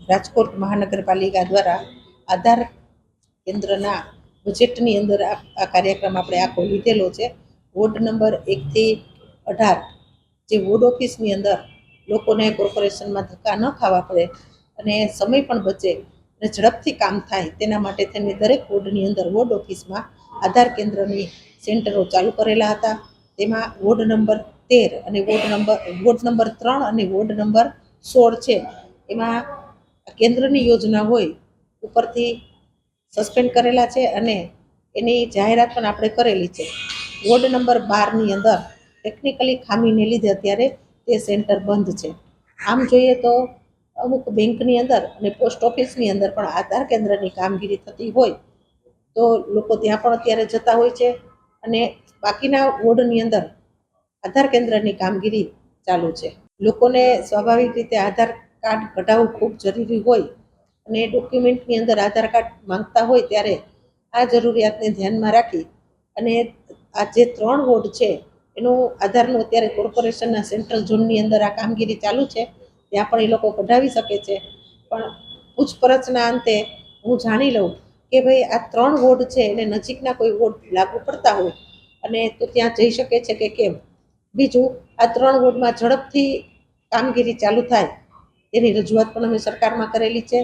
રાજકોટ મહાનગરપાલિકા દ્વારા આધાર કેન્દ્રના બજેટની અંદર આ કાર્યક્રમ આપણે આખો લીધેલો છે. વોર્ડ નંબર 1 થી 18 જે વોર્ડ ઓફિસની અંદર લોકોને કોર્પોરેશનમાં ધક્કા ન ખાવા પડે અને સમય પણ બચે અને ઝડપથી કામ થાય તેના માટે તેની દરેક વોર્ડની અંદર વોર્ડ ઓફિસમાં આધાર કેન્દ્રની સેન્ટરો ચાલુ કરેલા હતા. તેમાં વોર્ડ નંબર 13 અને વોર્ડ નંબર 3 અને વોર્ડ નંબર 16 છે. એમાં કેન્દ્રની યોજના હોય ઉપરથી સસ્પેન્ડ કરેલા છે અને એની જાહેરાત પણ આપણે કરેલી છે. વોર્ડ નંબર 12ની અંદર ટેકનિકલી ખામીને લીધે અત્યારે તે સેન્ટર બંધ છે. આમ જોઈએ તો અમુક બેંકની અંદર અને પોસ્ટ ઓફિસની અંદર પણ આધાર કેન્દ્રની કામગીરી થતી હોય તો લોકો ત્યાં પણ અત્યારે જતા હોય છે અને બાકીના વોર્ડની અંદર આધાર કેન્દ્રની કામગીરી ચાલુ છે. લોકોને સ્વાભાવિક રીતે આધાર કાર્ડ કઢાવવું ખૂબ જરૂરી હોય અને ડોક્યુમેન્ટની અંદર આધાર કાર્ડ માંગતા હોય ત્યારે આ જરૂરિયાતને ધ્યાનમાં રાખી અને આ જે 3 વોર્ડ છે એનું આધારનું અત્યારે કોર્પોરેશનના સેન્ટ્રલ ઝોનની અંદર આ કામગીરી ચાલુ છે. ત્યાં પણ એ લોકો કઢાવી શકે છે. પણ પૂછપરછના અંતે હું જાણી લઉં કે ભાઈ આ 3 વોર્ડ છે એને નજીકના કોઈ વોર્ડ લાગુ પડતા હોય અને તો ત્યાં જઈ શકે છે કે કેમ. બીજું, આ 3 વોર્ડમાં ઝડપથી કામગીરી ચાલુ થાય એની રજૂઆત પણ અમે સરકારમાં કરેલી છે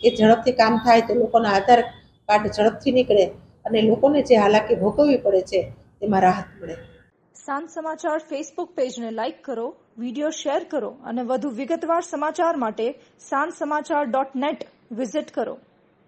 કે ઝડપથી કામ થાય તો લોકોના આધાર કાર્ડ ઝડપથી નીકળે અને લોકોને જે હાલાકી ભોગવવી પડે છે તેમાં રાહત મળે. સાંજ સમાચાર ફેસબુક પેજને લાઇક કરો, વિડીયો શેર કરો અને વધુ વિગતવાર સમાચાર માટે sanssamachar.net વિઝિટ કરો.